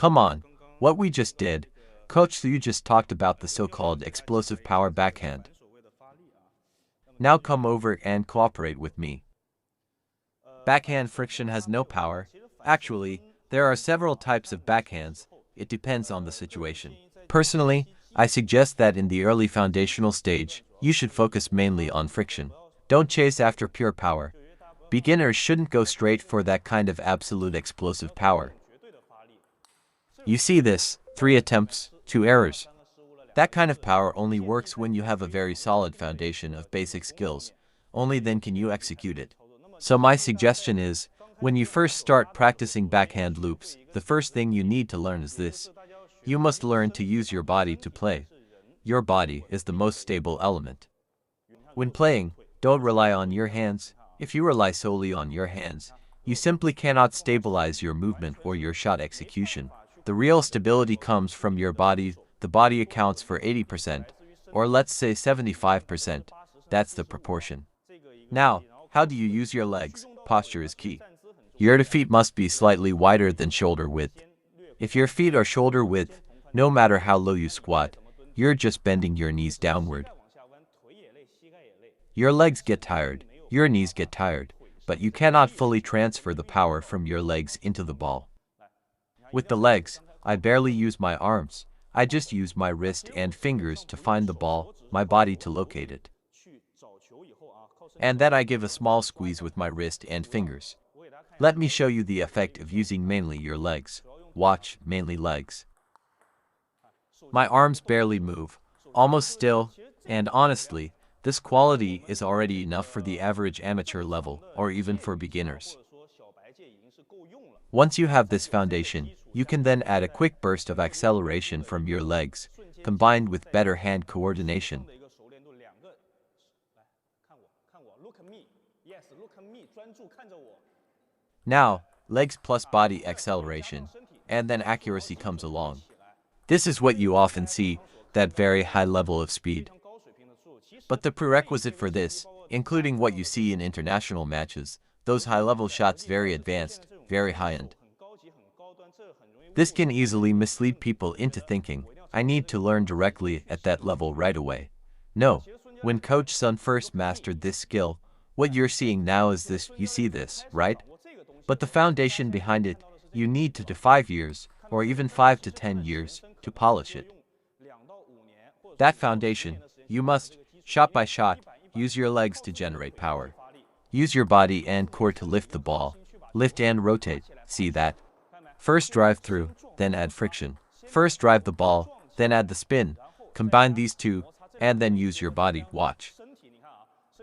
Come on, what we just did. Coach Liu just talked about the so-called explosive power backhand. Now come over and cooperate with me. Backhand friction has no power. Actually, there are several types of backhands. It depends on the situation. Personally, I suggest that in the early foundational stage, you should focus mainly on friction. Don't chase after pure power. Beginners shouldn't go straight for that kind of absolute explosive power. You see this, 3 attempts, 2 errors. That kind of power only works when you have a very solid foundation of basic skills. Only then can you execute it. So my suggestion is, when you first start practicing backhand loops, the first thing you need to learn is this. You must learn to use your body to play. Your body is the most stable element. When playing, don't rely on your hands. If you rely solely on your hands, you simply cannot stabilize your movement or your shot execution. The real stability comes from your body. The body accounts for 80%, or let's say 75%. That's the proportion. Now, how do you use your legs? Posture is key. Your feet must be slightly wider than shoulder width. If your feet are shoulder width, no matter how low you squat, you're just bending your knees downward. Your legs get tired, your knees get tired, but you cannot fully transfer the power from your legs into the ball. With the legs, I barely use my arms. I just use my wrist and fingers to find the ball, my body to locate it. And then I give a small squeeze with my wrist and fingers. Let me show you the effect of using mainly your legs. Watch, mainly legs. My arms barely move, almost still, and honestly, this quality is already enough for the average amateur level, or even for beginners. Once you have this foundation, you can then add a quick burst of acceleration from your legs, combined with better hand coordination. Now, legs plus body acceleration, and then accuracy comes along. This is what you often see, that very high level of speed. But the prerequisite for this, including what you see in international matches, those high-level shots very advanced, very high-end. This can easily mislead people into thinking, I need to learn directly at that level right away. No, when Coach Sun first mastered this skill, what you're seeing now is this, you see this, right? But the foundation behind it, you need to 5 years, or even 5 to 10 years, to polish it. That foundation, you must, shot by shot, use your legs to generate power. Use your body and core to lift the ball. Lift and rotate, see that? First drive through, then add friction. First drive the ball, then add the spin. Combine these two, and then use your body, watch.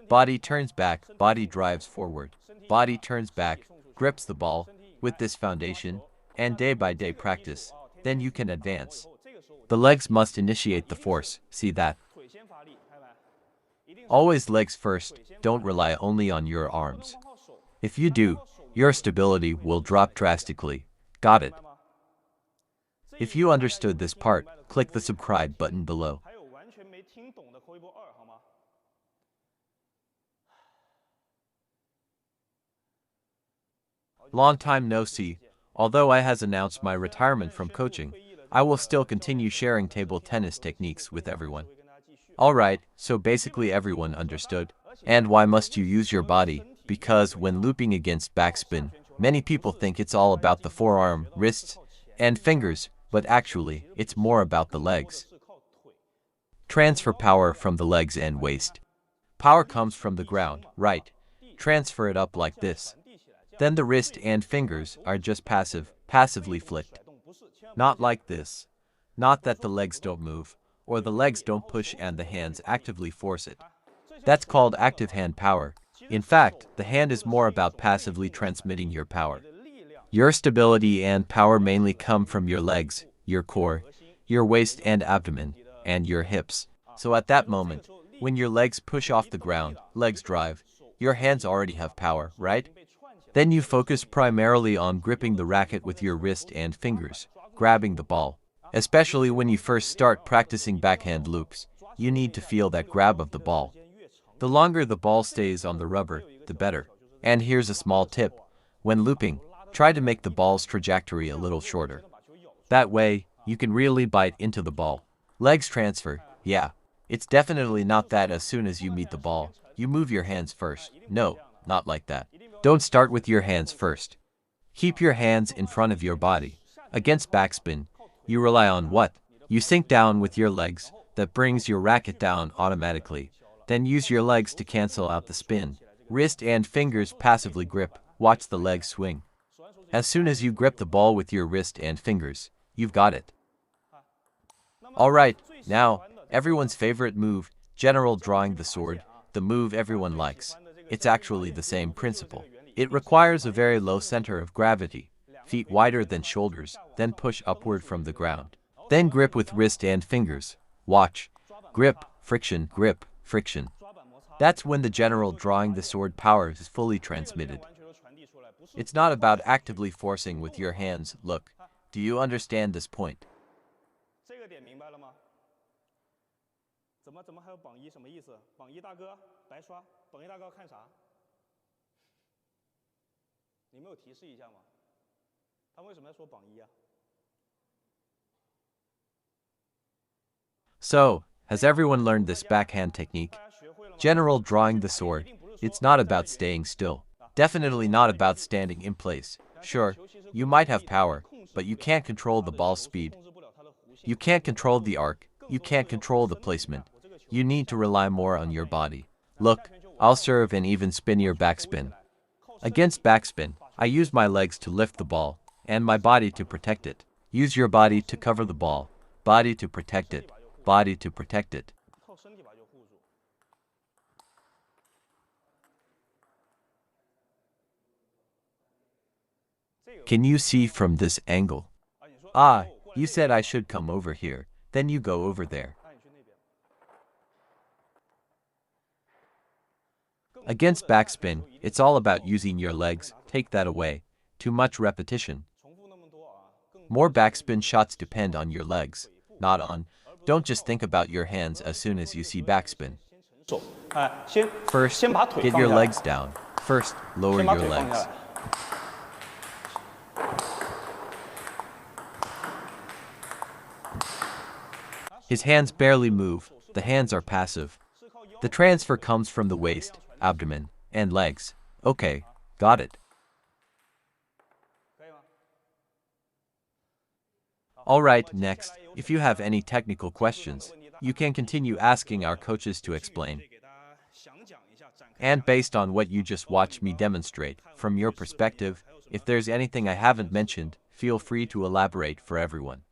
Body turns back, body drives forward. Body turns back, grips the ball. With this foundation, and day by day practice, then you can advance. The legs must initiate the force, see that? Always legs first, don't rely only on your arms. If you do, your stability will drop drastically. Got it? If you understood this part, click the subscribe button below. Long time no see. Although I has announced my retirement from coaching, I will still continue sharing table tennis techniques with everyone. Alright, so basically everyone understood. And why must you use your body? Because when looping against backspin, many people think it's all about the forearm, wrists, and fingers, but actually, it's more about the legs. Transfer power from the legs and waist. Power comes from the ground, right? Transfer it up like this. Then the wrist and fingers are just passively flicked. Not like this. Not that the legs don't move, or the legs don't push and the hands actively force it. That's called active hand power. In fact, the hand is more about passively transmitting your power. Your stability and power mainly come from your legs, your core, your waist and abdomen, and your hips. So at that moment, when your legs push off the ground, legs drive, your hands already have power, right? Then you focus primarily on gripping the racket with your wrist and fingers, grabbing the ball. Especially when you first start practicing backhand loops, you need to feel that grab of the ball. The longer the ball stays on the rubber, the better. And here's a small tip. When looping, try to make the ball's trajectory a little shorter. That way, you can really bite into the ball. Legs transfer, yeah. It's definitely not that as soon as you meet the ball, you move your hands first. No, not like that. Don't start with your hands first. Keep your hands in front of your body. Against backspin, you rely on what? You sink down with your legs, that brings your racket down automatically. Then use your legs to cancel out the spin. Wrist and fingers passively grip, watch the legs swing. As soon as you grip the ball with your wrist and fingers, you've got it. Alright, now, everyone's favorite move, general drawing the sword, the move everyone likes. It's actually the same principle. It requires a very low center of gravity, feet wider than shoulders, then push upward from the ground. Then grip with wrist and fingers. Watch. Grip, friction, grip, friction. That's when the general drawing the sword power is fully transmitted. It's not about actively forcing with your hands. Look, do you understand this point? So, has everyone learned this backhand technique? General drawing the sword. It's not about staying still. Definitely not about standing in place. Sure, you might have power, but you can't control the ball speed. You can't control the arc. You can't control the placement. You need to rely more on your body. Look, I'll serve and even spin your backspin. Against backspin, I use my legs to lift the ball, and my body to protect it. Use your body to cover the ball, body to protect it, body to protect it. Can you see from this angle? Ah, you said I should come over here, then you go over there. Against backspin, it's all about using your legs. Take that away. Too much repetition. More backspin shots depend on your legs, not on. Don't just think about your hands as soon as you see backspin. First, get your legs down. First, lower your legs. His hands barely move. The hands are passive. The transfer comes from the waist, abdomen, and legs. Okay, got it. Alright, next, if you have any technical questions, you can continue asking our coaches to explain. And based on what you just watched me demonstrate, from your perspective, if there's anything I haven't mentioned, feel free to elaborate for everyone.